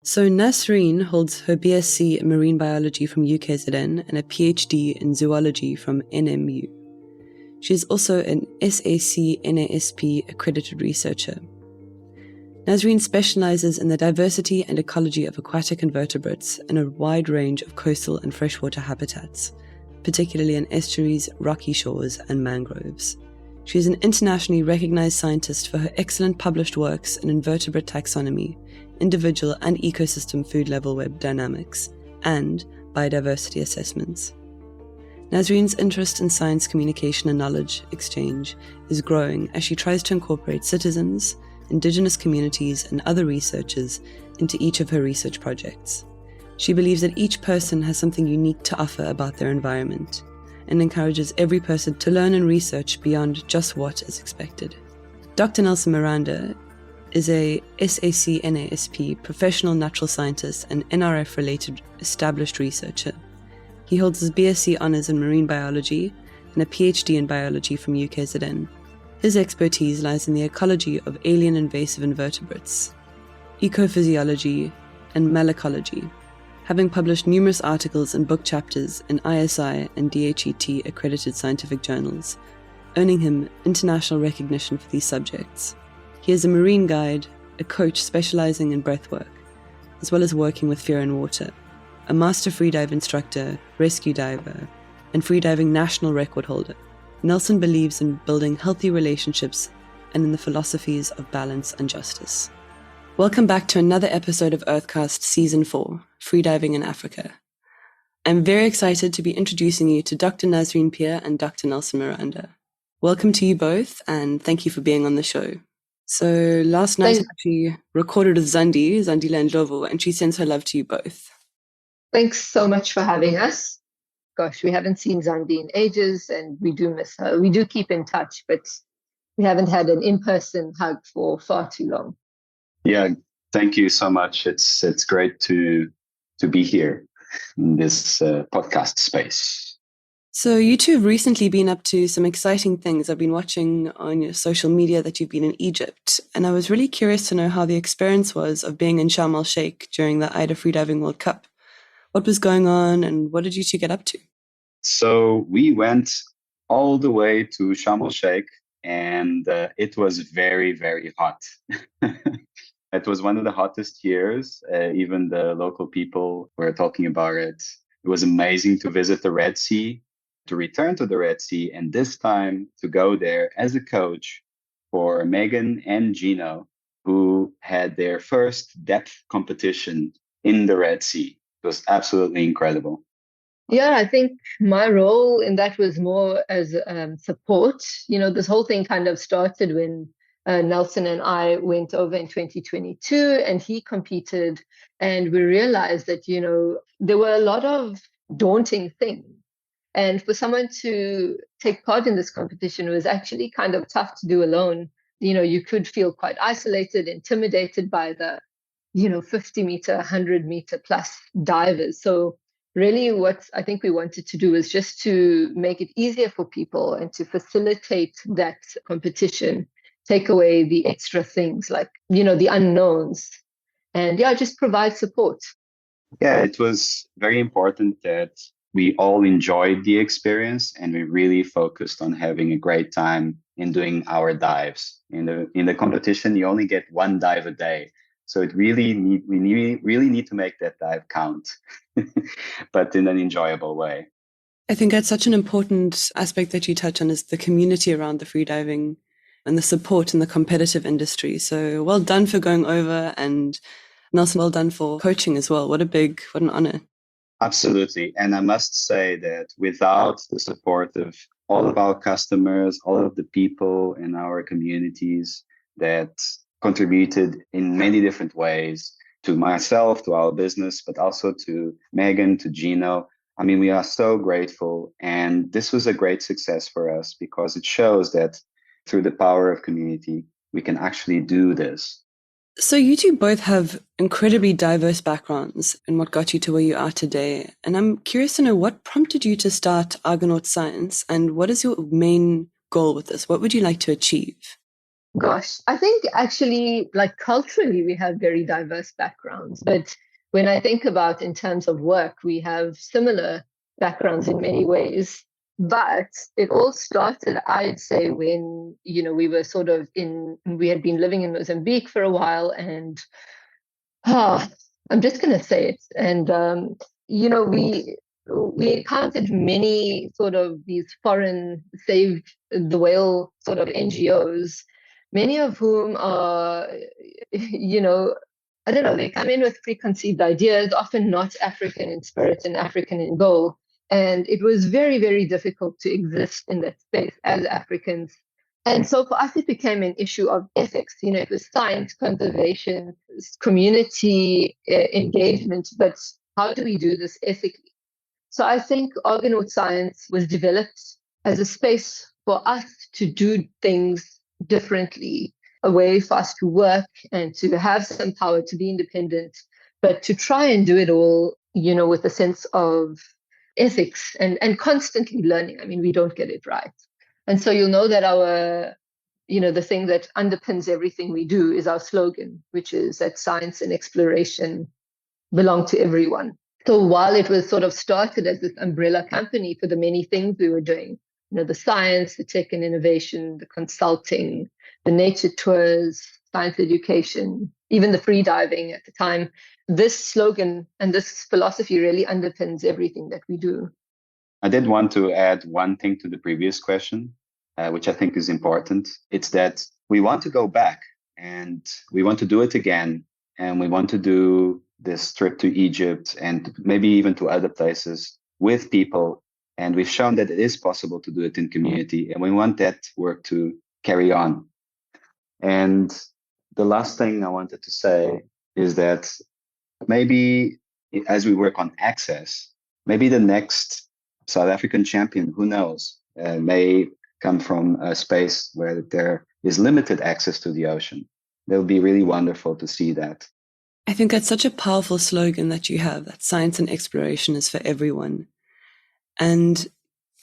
So Nasreen holds her BSc in Marine Biology from UKZN and a PhD in Zoology from NMU. She is also an SAC-NASP accredited researcher. Nasreen specializes in the diversity and ecology of aquatic invertebrates in a wide range of coastal and freshwater habitats, particularly in estuaries, rocky shores, and mangroves. She is an internationally recognized scientist for her excellent published works in invertebrate taxonomy, individual and ecosystem food level web dynamics, and biodiversity assessments. Nasreen's interest in science communication and knowledge exchange is growing as she tries to incorporate citizens, Indigenous communities, and other researchers into each of her research projects. She believes that each person has something unique to offer about their environment and encourages every person to learn and research beyond just what is expected. Dr. Nelson Miranda is a SAC-NASP professional natural scientist and NRF-related established researcher. He holds his BSc Honours in Marine Biology and a PhD in Biology from UKZN. His expertise lies in the ecology of alien invasive invertebrates, ecophysiology, and malacology, having published numerous articles and book chapters in ISI and DHET accredited scientific journals, earning him international recognition for these subjects. He is a marine guide, a coach specializing in breathwork, as well as working with fear in water, a master freedive instructor, rescue diver, and freediving national record holder. Nelson believes in building healthy relationships and in the philosophies of balance and justice. Welcome back to another episode of Earthcast Season 4, Freediving in Africa. I'm very excited to be introducing you to Dr. Nasreen Pierre and Dr. Nelson Miranda. Welcome to you both, and thank you for being on the show. So last night I actually recorded with Zandile Ndlovu, and she sends her love to you both. Thanks so much for having us. Gosh, we haven't seen Zandi in ages and we do miss her. We do keep in touch, but we haven't had an in-person hug for far too long. Yeah, thank you so much. It's great to be here in this podcast space. So you two have recently been up to some exciting things. I've been watching on your social media that you've been in Egypt, and I was really curious to know how the experience was of being in Sharm el Sheik during the AIDA Freediving World Cup. What was going on and what did you two get up to? So we went all the way to Sharm el Sheik and it was very, very hot. It was one of the hottest years. Even the local people were talking about it. It was amazing to visit the Red Sea, to return to the Red Sea, and this time to go there as a coach for Megan and Gino, who had their first depth competition in the Red Sea. It was absolutely incredible. Yeah, I think my role in that was more as support. You know, this whole thing kind of started when Nelson and I went over in 2022 and he competed, and we realized that, you know, there were a lot of daunting things. And for someone to take part in this competition was actually kind of tough to do alone. You know, you could feel quite isolated, intimidated by the 50 meter, 100 meter plus divers. So really what I think we wanted to do is just to make it easier for people and to facilitate that competition, take away the extra things like, the unknowns, and just provide support. Yeah, it was very important that we all enjoyed the experience and we really focused on having a great time in doing our dives. In the competition, you only get one dive a day. So we really need to make that dive count, but in an enjoyable way. I think that's such an important aspect that you touch on is the community around the freediving and the support in the competitive industry. So well done for going over, and Nelson, well done for coaching as well. What an honor. Absolutely. And I must say that without the support of all of our customers, all of the people in our communities that contributed in many different ways to myself, to our business, but also to Megan, to Gino. I mean, we are so grateful. And this was a great success for us because it shows that through the power of community, we can actually do this. So you two both have incredibly diverse backgrounds in what got you to where you are today. And I'm curious to know what prompted you to start Argonaut Science and what is your main goal with this? What would you like to achieve? Gosh, I think actually, like culturally, we have very diverse backgrounds. But when I think about in terms of work, we have similar backgrounds in many ways. But it all started, I'd say, when, we were we had been living in Mozambique for a while. And ah, I'm just going to say it. And, we encountered many sort of these foreign save the whale sort of NGOs, many of whom are, I don't know, they come in with preconceived ideas, often not African in spirit and African in goal. And it was very, very difficult to exist in that space as Africans. And so for us, it became an issue of ethics. It was science, conservation, community engagement, but how do we do this ethically? So I think Argonaut Science was developed as a space for us to do things differently, a way for us to work and to have some power to be independent, but to try and do it all, with a sense of ethics and constantly learning. I mean, we don't get it right. And so you'll know that the thing that underpins everything we do is our slogan, which is that science and exploration belong to everyone. So while it was sort of started as this umbrella company for the many things we were doing, the science, the tech and innovation, the consulting, the nature tours, science education, even the free diving at the time, this slogan and this philosophy really underpins everything that we do. I did want to add one thing to the previous question, which I think is important. It's that we want to go back and we want to do it again. And we want to do this trip to Egypt and maybe even to other places with people. And we've shown that it is possible to do it in community. And we want that work to carry on. And the last thing I wanted to say is that maybe as we work on access, maybe the next South African champion, who knows, may come from a space where there is limited access to the ocean. It will be really wonderful to see that. I think that's such a powerful slogan that you have, that science and exploration is for everyone. And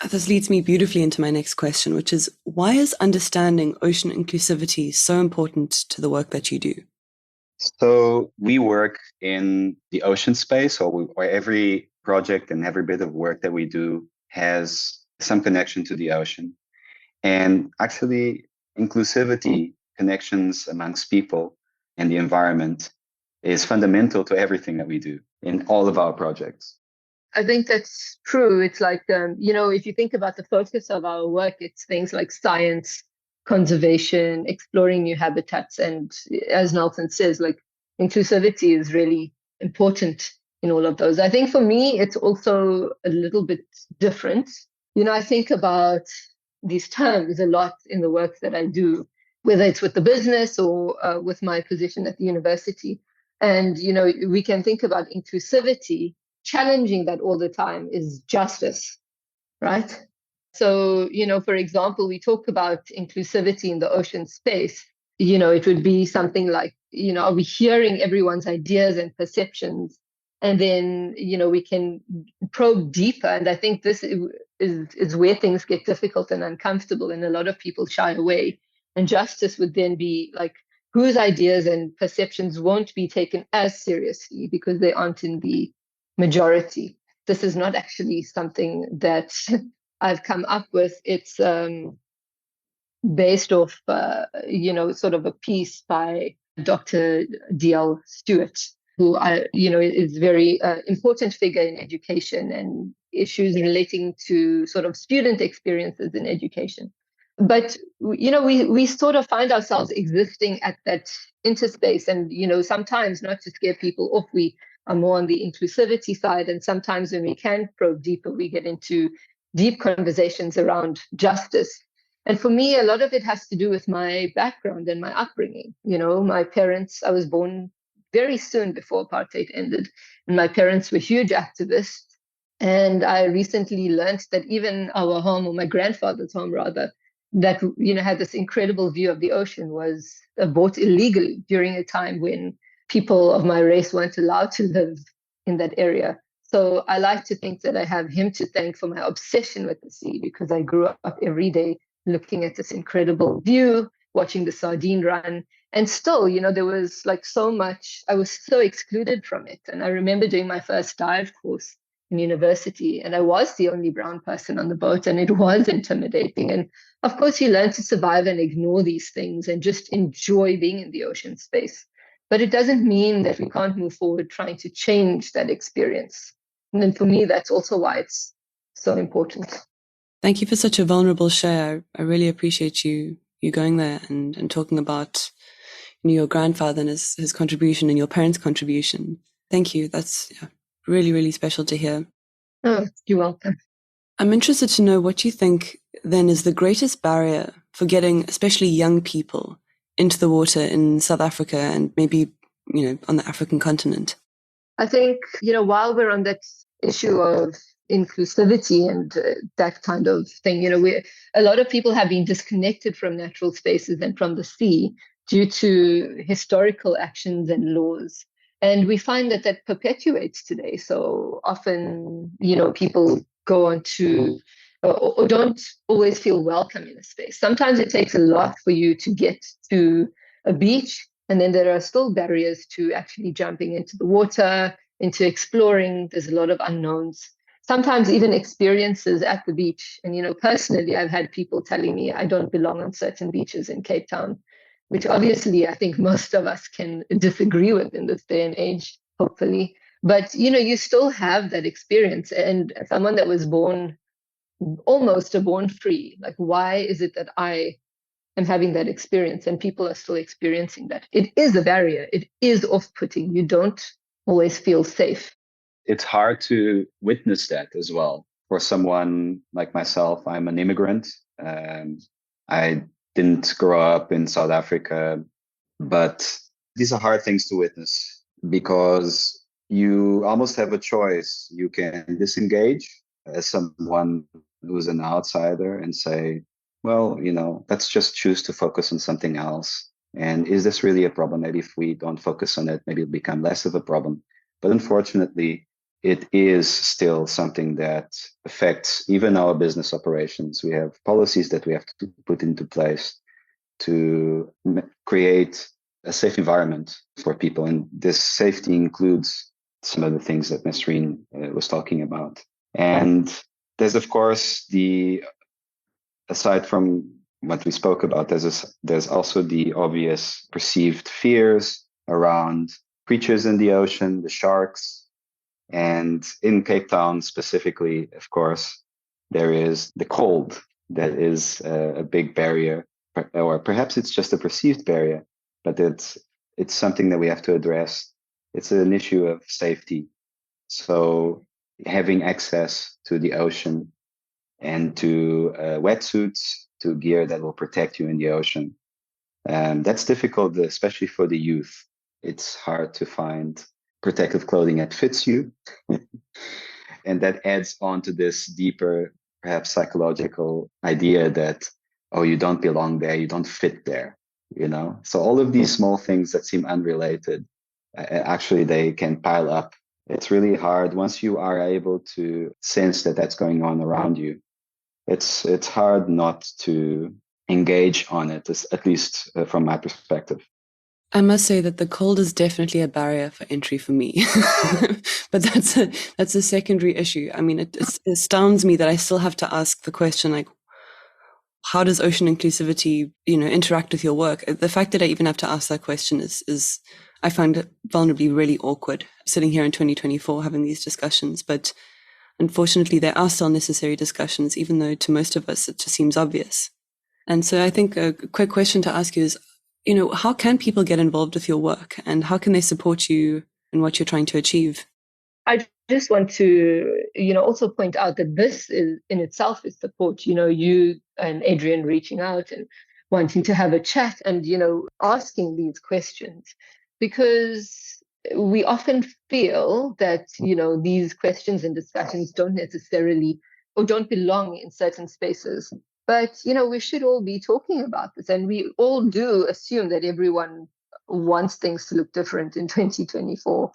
this leads me beautifully into my next question, which is, why is understanding ocean inclusivity so important to the work that you do? So we work in the ocean space, or every project and every bit of work that we do has some connection to the ocean. And actually, inclusivity, connections amongst people and the environment is fundamental to everything that we do in all of our projects. I think that's true. It's like, if you think about the focus of our work, it's things like science, conservation, exploring new habitats. And as Nelson says, like inclusivity is really important in all of those. I think for me, it's also a little bit different. I think about these terms a lot in the work that I do, whether it's with the business or with my position at the university. And, we can think about inclusivity. Challenging that all the time is justice, right? So, for example, we talk about inclusivity in the ocean space. It would be something like, are we hearing everyone's ideas and perceptions? And then, we can probe deeper. And I think this is where things get difficult and uncomfortable, and a lot of people shy away. And justice would then be like, whose ideas and perceptions won't be taken as seriously because they aren't in the majority. This is not actually something that I've come up with. It's based off, sort of a piece by Dr. D.L. Stewart, who is very important figure in education and issues relating to sort of student experiences in education. But we sort of find ourselves existing at that interspace, and sometimes, not to scare people off, we are more on the inclusivity side, and sometimes when we can probe deeper, we get into deep conversations around justice. And for me, a lot of it has to do with my background and my upbringing. My parents, I was born very soon before apartheid ended, and my parents were huge activists. And I recently learned that even our home, or my grandfather's home rather, that had this incredible view of the ocean, was bought illegally during a time when people of my race weren't allowed to live in that area. So I like to think that I have him to thank for my obsession with the sea, because I grew up every day looking at this incredible view, watching the sardine run. And still, there was like so much, I was so excluded from it. And I remember doing my first dive course in university, and I was the only brown person on the boat, and it was intimidating. And of course, you learn to survive and ignore these things and just enjoy being in the ocean space. But it doesn't mean that we can't move forward trying to change that experience. And then for me, that's also why it's so important. Thank you for such a vulnerable share. I really appreciate you going there and talking about your grandfather and his contribution and your parents' contribution. Thank you. That's really, really special to hear. Oh, you're welcome. I'm interested to know what you think then is the greatest barrier for getting especially young people into the water in South Africa and maybe, on the African continent. I think, while we're on that issue of inclusivity and that kind of thing, a lot of people have been disconnected from natural spaces and from the sea due to historical actions and laws. And we find that perpetuates today. So often, people go on to or don't always feel welcome in a space. Sometimes it takes a lot for you to get to a beach, and then there are still barriers to actually jumping into the water, into exploring. There's a lot of unknowns. Sometimes even experiences at the beach. And, personally, I've had people telling me I don't belong on certain beaches in Cape Town, which obviously I think most of us can disagree with in this day and age, hopefully. But, you still have that experience. And someone that was born almost born free, like, why is it that I am having that experience and people are still experiencing that? It is a barrier. It is off-putting. You don't always feel safe. It's hard to witness that as well. For someone like myself, I'm an immigrant. I didn't grow up in South Africa, but these are hard things to witness because you almost have a choice. You can disengage as someone who's an outsider and say, well, let's just choose to focus on something else. And is this really a problem? Maybe if we don't focus on it, maybe it'll become less of a problem. But unfortunately, it is still something that affects even our business operations. We have policies that we have to put into place to create a safe environment for people. And this safety includes some of the things that Nasreen was talking about. And there's, of course, aside from what we spoke about, there's also the obvious perceived fears around creatures in the ocean, the sharks. And in Cape Town specifically, of course, there is the cold that is a big barrier, or perhaps it's just a perceived barrier, but it's something that we have to address. It's an issue of safety. So having access to the ocean and to wetsuits, to gear that will protect you in the ocean, that's difficult, especially for the youth. It's hard to find protective clothing that fits you. And that adds on to this deeper, perhaps psychological idea that, oh, you don't belong there, you don't fit there, So all of these small things that seem unrelated, actually they can pile up. It's really hard once you are able to sense that that's going on around you. It's hard not to engage on it, at least from my perspective. I must say that the cold is definitely a barrier for entry for me, but that's a secondary issue. I mean, it astounds me that I still have to ask the question, like, how does ocean inclusivity, interact with your work? The fact that I even have to ask that question is I find it vulnerably really awkward sitting here in 2024 having these discussions. But unfortunately, there are still necessary discussions, even though to most of us it just seems obvious. And so I think a quick question to ask you is, how can people get involved with your work and how can they support you in what you're trying to achieve? I just want to, also point out that this is in itself is support. You and Adrian reaching out and wanting to have a chat and, asking these questions, because we often feel that, these questions and discussions don't necessarily or don't belong in certain spaces. But, we should all be talking about this. And we all do assume that everyone wants things to look different in 2024.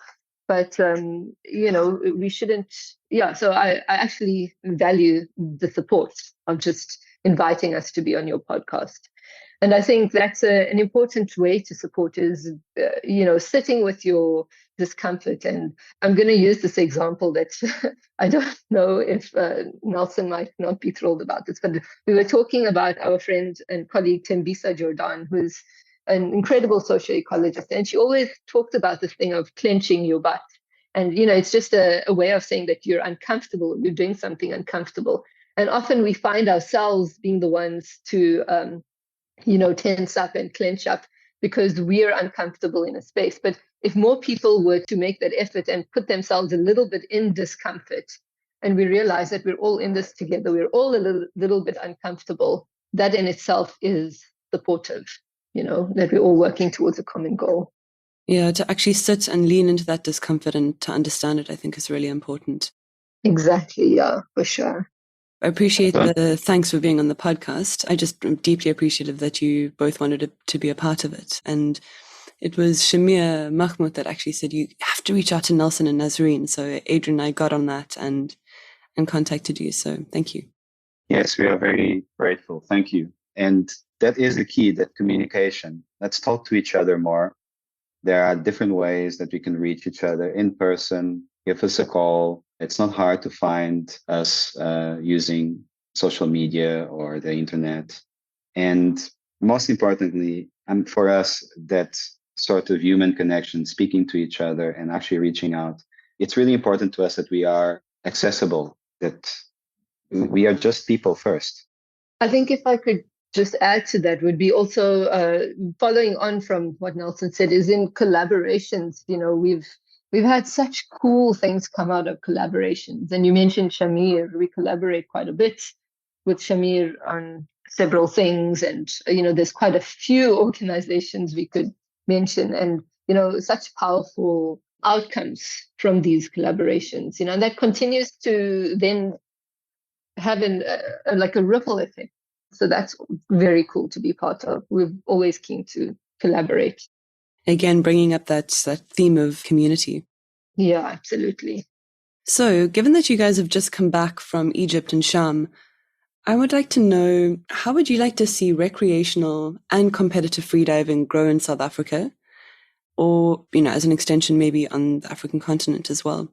But, we shouldn't. Yeah, so I actually value the support of just inviting us to be on your podcast. And I think that's an important way to support is, sitting with your discomfort. And I'm going to use this example that I don't know if Nelson might not be thrilled about this, but we were talking about our friend and colleague Tembisa Jordan, who's an incredible socioecologist. And she always talked about this thing of clenching your butt. And, it's just a way of saying that you're uncomfortable, you're doing something uncomfortable. And often we find ourselves being the ones to tense up and clench up because we're uncomfortable in a space. But if more people were to make that effort and put themselves a little bit in discomfort, and we realize that we're all in this together, we're all a little bit uncomfortable, that in itself is supportive, that we're all working towards a common goal. Yeah, to actually sit and lean into that discomfort and to understand it, I think is really important. Exactly, yeah, for sure. I appreciate the thanks for being on the podcast. I just am deeply appreciative that you both wanted to be a part of it. And it was Shamir Mahmoud that actually said, you have to reach out to Nelson and Nasreen. So Adrian and I got on that and contacted you. So thank you. Yes, we are very grateful. Thank you. And that is the key, that communication. Let's talk to each other more. There are different ways that we can reach each other in person. Give us a call. It's not hard to find us using social media or the internet. And most importantly, and for us, that sort of human connection, speaking to each other and actually reaching out, it's really important to us that we are accessible, that we are just people first. I think if I could just add to that would be also following on from what Nelson said is in collaborations. We've had such cool things come out of collaborations. And you mentioned Shamir. We collaborate quite a bit with Shamir on several things. And, there's quite a few organizations we could mention and, such powerful outcomes from these collaborations, and that continues to then have a ripple effect. So that's very cool to be part of. We're always keen to collaborate. Again, bringing up that theme of community. Yeah, absolutely. So given that you guys have just come back from Egypt and Sharm, I would like to know, how would you like to see recreational and competitive freediving grow in South Africa? Or, as an extension, maybe on the African continent as well?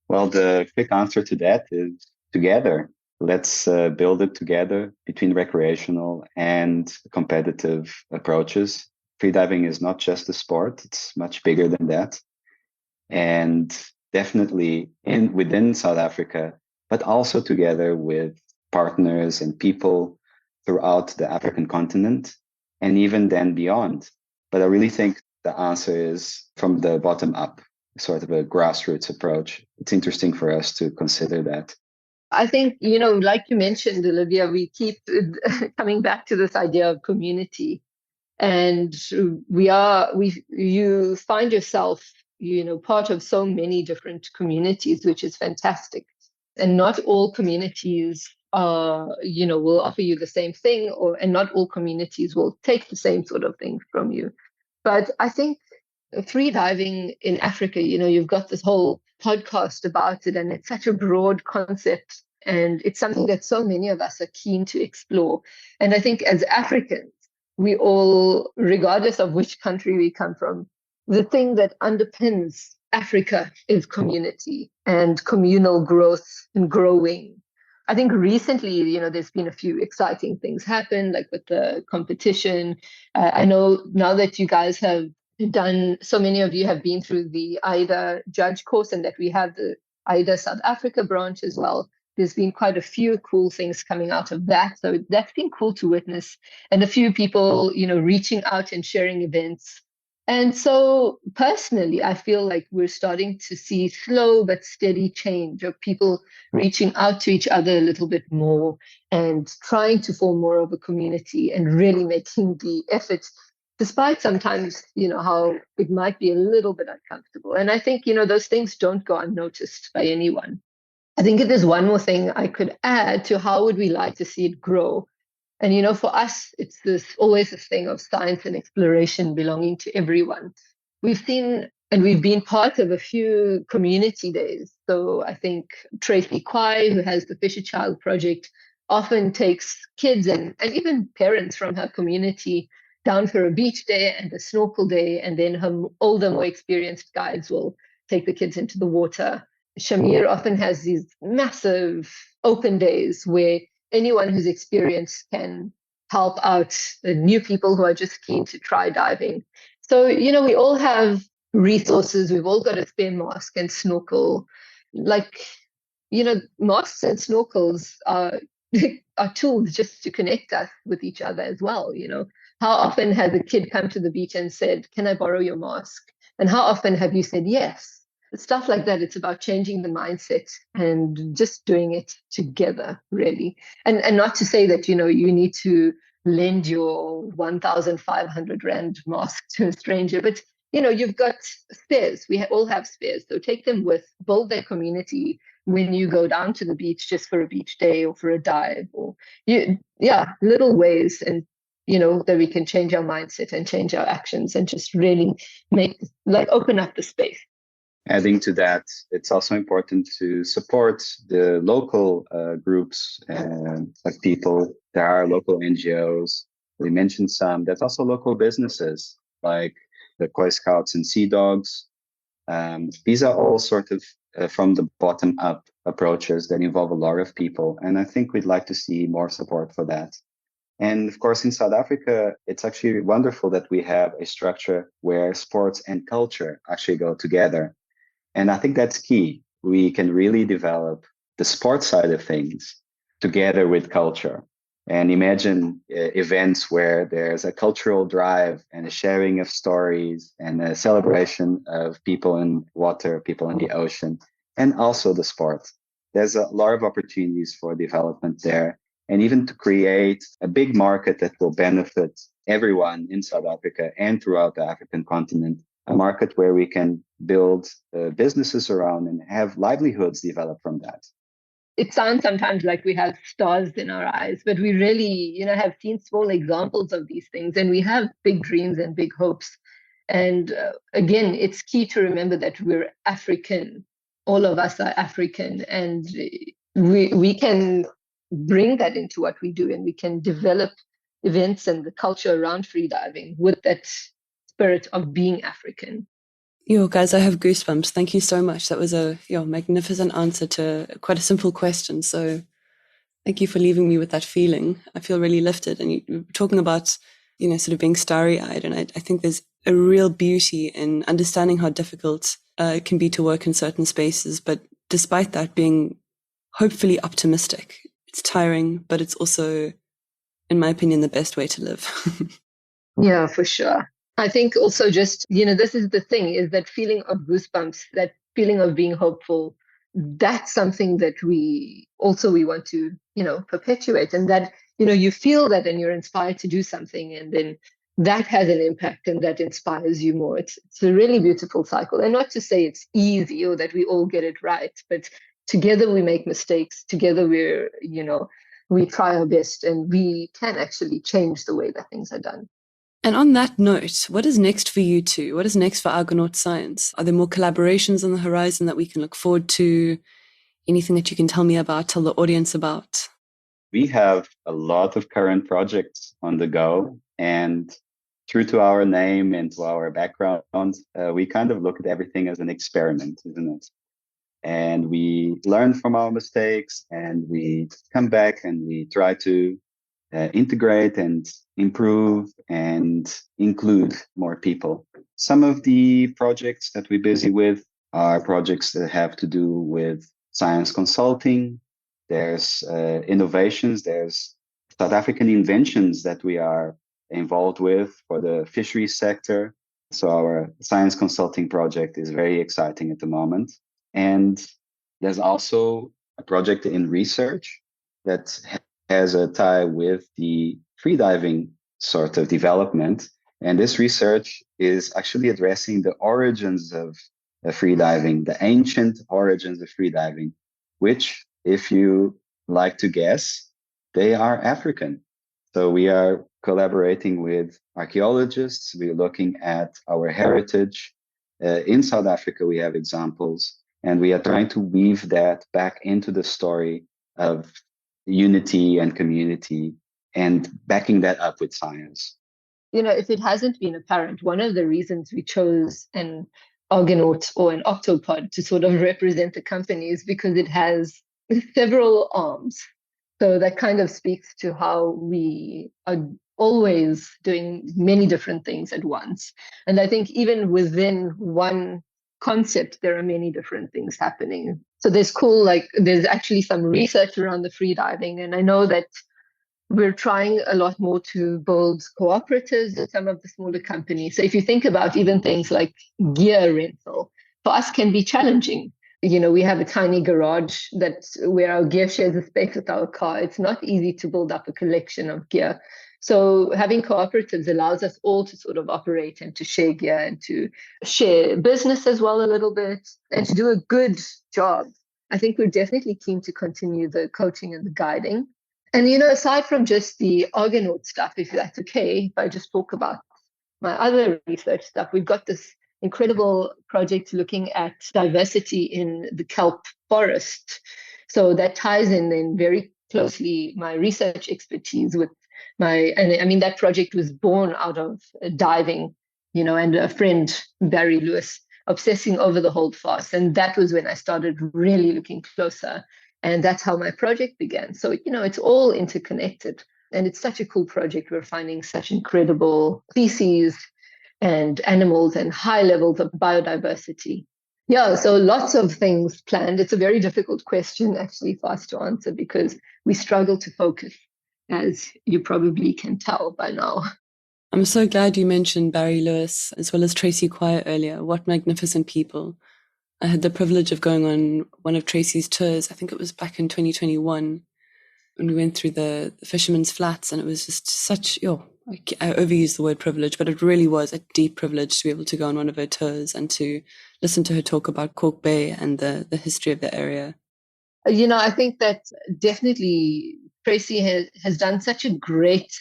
Well, the quick answer to that is together. Let's build it together between recreational and competitive approaches. Freediving is not just a sport, it's much bigger than that. And definitely within South Africa, but also together with partners and people throughout the African continent, and even then beyond. But I really think the answer is from the bottom up, sort of a grassroots approach. It's interesting for us to consider that. I think, like you mentioned, Olivia, we keep coming back to this idea of community. And you find yourself, part of so many different communities, which is fantastic. And not all communities will offer you the same thing, and not all communities will take the same sort of thing from you. But I think freediving in Africa, you've got this whole podcast about it, and it's such a broad concept. And it's something that so many of us are keen to explore. And I think as Africans, we all, regardless of which country we come from, the thing that underpins Africa is community and communal growth and growing. I think recently, there's been a few exciting things happen, like with the competition. I know now that you guys have done, so many of you have been through the AIDA judge course, and that we have the AIDA South Africa branch as well. There's been quite a few cool things coming out of that. So that's been cool to witness. And a few people, reaching out and sharing events. And so personally, I feel like we're starting to see slow but steady change of people reaching out to each other a little bit more and trying to form more of a community and really making the effort, despite sometimes, how it might be a little bit uncomfortable. And I think, those things don't go unnoticed by anyone. I think if there's one more thing I could add to how would we like to see it grow. And, for us, it's always this thing of science and exploration belonging to everyone. We've seen and we've been part of a few community days. So I think Tracy Kwai, who has the Fisher Child Project, often takes kids and even parents from her community down for a beach day and a snorkel day, and then her older, more experienced guides will take the kids into the water. Shamir often has these massive open days where anyone who's experienced can help out the new people who are just keen to try diving. So, we all have resources. We've all got a spare mask and snorkel. Like, masks and snorkels are are tools just to connect us with each other as well. How often has a kid come to the beach and said, "Can I borrow your mask?" And how often have you said yes? Stuff like that. It's about changing the mindset and just doing it together, really. And not to say that, you need to lend your 1,500 Rand mask to a stranger, but you've got spares. We all have spares. So take them with, build their community when you go down to the beach just for a beach day or for a dive, or little ways, and that we can change our mindset and change our actions and just really open up the space. Adding to that, it's also important to support the local groups like people. There are local NGOs. We mentioned some. There's also local businesses like the Koi Scouts and Sea Dogs. These are all sort of from the bottom up approaches that involve a lot of people. And I think we'd like to see more support for that. And of course, in South Africa, it's actually wonderful that we have a structure where sports and culture actually go together. And I think that's key. We can really develop the sports side of things together with culture. And imagine events where there's a cultural drive and a sharing of stories and a celebration of people in water, people in the ocean, and also the sport. There's a lot of opportunities for development there, and even to create a big market that will benefit everyone in South Africa and throughout the African continent, a market where we can build businesses around and have livelihoods develop from that. It sounds sometimes like we have stars in our eyes, but we really, have seen small examples of these things, and we have big dreams and big hopes. And again, it's key to remember that we're African. All of us are African, and we can bring that into what we do, and we can develop events and the culture around freediving with that spirit of being African. Yo, guys, I have goosebumps. Thank you so much. That was a magnificent answer to quite a simple question. So thank you for leaving me with that feeling. I feel really lifted. And you're talking about, sort of being starry-eyed. And I think there's a real beauty in understanding how difficult it can be to work in certain spaces. But despite that, being hopefully optimistic. It's tiring, but it's also, in my opinion, the best way to live. Yeah, for sure. I think also just, this is the thing, is that feeling of goosebumps, that feeling of being hopeful, that's something that we want to, perpetuate. And that, you feel that and you're inspired to do something, and then that has an impact and that inspires you more. It's a really beautiful cycle. And not to say it's easy or that we all get it right, but together we make mistakes. Together we try our best, and we can actually change the way that things are done. And on that note, what is next for you two? What is next for Argonaut Science? Are there more collaborations on the horizon that we can look forward to? Anything that you can tell me about, tell the audience about? We have a lot of current projects on the go, and true to our name and to our background, we kind of look at everything as an experiment, isn't it? And we learn from our mistakes, and we come back and we try to integrate and improve and include more people. Some of the projects that we're busy with are projects that have to do with science consulting. There's innovations, there's South African inventions that we are involved with for the fisheries sector. So our science consulting project is very exciting at the moment. And there's also a project in research that has a tie with the freediving sort of development. And this research is actually addressing the origins of freediving, the ancient origins of freediving, which, if you like to guess, they are African. So we are collaborating with archaeologists. We're looking at our heritage. In South Africa, we have examples, and we are trying to weave that back into the story of unity and community, and backing that up with science. If it hasn't been apparent, one of the reasons we chose an Argonaut or an octopod to sort of represent the company is because it has several arms. So that kind of speaks to how we are always doing many different things at once. And I think even within one concept, there are many different things happening. So there's actually some research around the freediving. And I know that we're trying a lot more to build cooperatives with some of the smaller companies. So if you think about even things like gear rental, for us can be challenging. We have a tiny garage where our gear shares a space with our car. It's not easy to build up a collection of gear. So having cooperatives allows us all to sort of operate and to share gear and to share business as well a little bit and to do a good job. I think we're definitely keen to continue the coaching and the guiding. And, aside from just the Argonaut stuff, if that's okay, if I just talk about my other research stuff, we've got this incredible project looking at diversity in the kelp forest. So that ties in then very closely my research expertise with that project was born out of diving, and a friend, Barry Lewis, obsessing over the holdfast. And that was when I started really looking closer. And that's how my project began. So, it's all interconnected. And it's such a cool project. We're finding such incredible species and animals and high levels of biodiversity. Yeah, so lots of things planned. It's a very difficult question, actually, for us to answer because we struggle to focus, as you probably can tell by now. I'm so glad you mentioned Barry Lewis as well as Tracy Quire earlier. What magnificent people. I had the privilege of going on one of Tracy's tours. I think it was back in 2021 when we went through the Fisherman's Flats, and it was just such, I overuse the word privilege, but it really was a deep privilege to be able to go on one of her tours and to listen to her talk about Cork Bay and the history of the area. I think that definitely Tracy has done such a great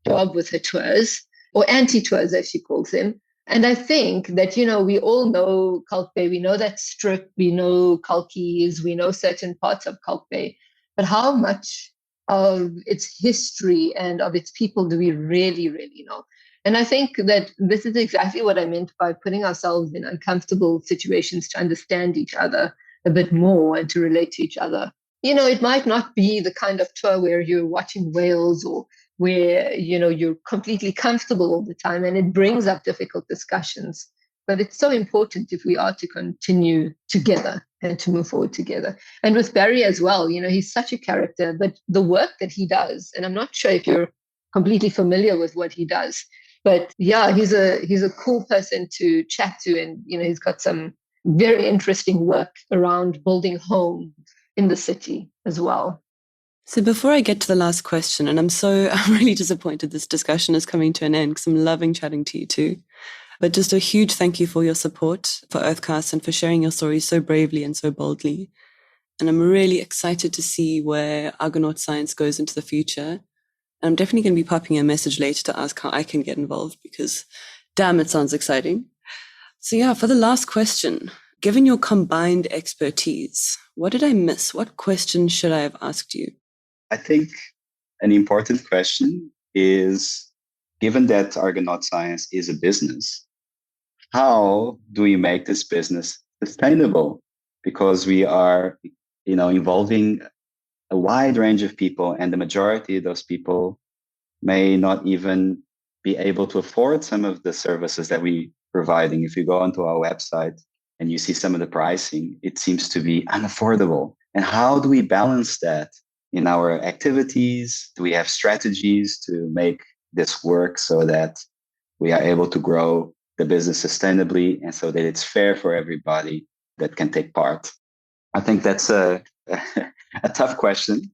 job with her tours, or anti-tours as she calls them. And I think that, we all know Kalk Bay, we know that strip, we know Kalkies, we know certain parts of Kalk Bay, but how much of its history and of its people do we really, really know? And I think that this is exactly what I meant by putting ourselves in uncomfortable situations to understand each other a bit more and to relate to each other. It might not be the kind of tour where you're watching whales or where, you're completely comfortable all the time and it brings up difficult discussions. But it's so important if we are to continue together and to move forward together. And with Barry as well, he's such a character, but the work that he does, and I'm not sure if you're completely familiar with what he does, but yeah, he's a cool person to chat to. And, he's got some very interesting work around building homes in the city as well. So before I get to the last question, and I'm really disappointed this discussion is coming to an end because I'm loving chatting to you too. But just a huge thank you for your support for Earthcast and for sharing your story so bravely and so boldly. And I'm really excited to see where Argonaut Science goes into the future. And I'm definitely going to be popping a message later to ask how I can get involved because damn, it sounds exciting. So yeah, for the last question, given your combined expertise, what did I miss? What question should I have asked you? I think an important question is, given that Argonaut Science is a business, how do we make this business sustainable? Because we are, involving a wide range of people, and the majority of those people may not even be able to afford some of the services that we're providing. If you go onto our website and you see some of the pricing, it seems to be unaffordable. And how do we balance that in our activities? Do we have strategies to make this work so that we are able to grow the business sustainably and so that it's fair for everybody that can take part? I think that's a tough question.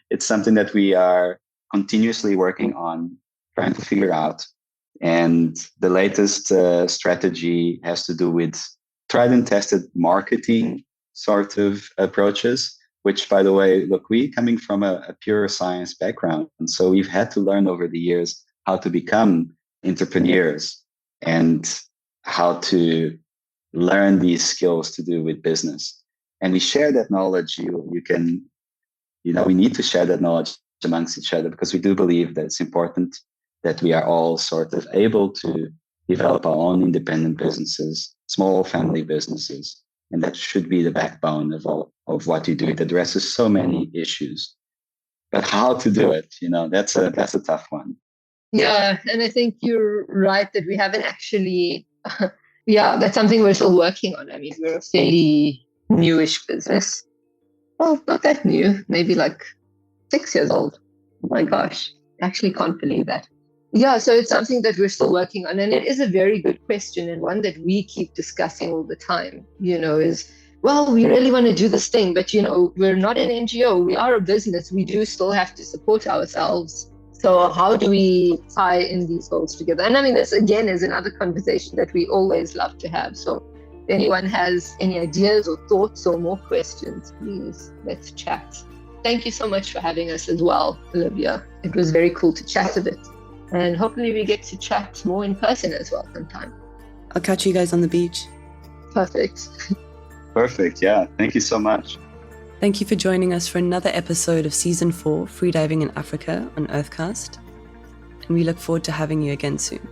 It's something that we are continuously working on, trying to figure out. And the latest strategy has to do with tried and tested marketing sort of approaches, which, by the way, look, we coming from a pure science background. And so we've had to learn over the years how to become entrepreneurs and how to learn these skills to do with business. And we share that knowledge. You we need to share that knowledge amongst each other, because we do believe that it's important that we are all sort of able to develop our own independent businesses, small family businesses, and that should be the backbone of what you do. It addresses so many issues, but how to do it, that's a tough one. Yeah, and I think you're right that we haven't actually. That's something we're still working on. I mean, we're a fairly newish business. Well, not that new, maybe like 6 years old. Oh my gosh, I actually can't believe that. Yeah, so it's something that we're still working on. And it is a very good question, and one that we keep discussing all the time, is, well, we really want to do this thing, but, we're not an NGO. We are a business. We do still have to support ourselves. So how do we tie in these goals together? And I mean, this again is another conversation that we always love to have. So if anyone has any ideas or thoughts or more questions, please, let's chat. Thank you so much for having us as well, Olivia. It was very cool to chat a bit. And hopefully we get to chat more in person as well sometime. I'll catch you guys on the beach. Perfect. Perfect. Yeah. Thank you so much. Thank you for joining us for another episode of Season 4, Freediving in Africa on Earthcast. And we look forward to having you again soon.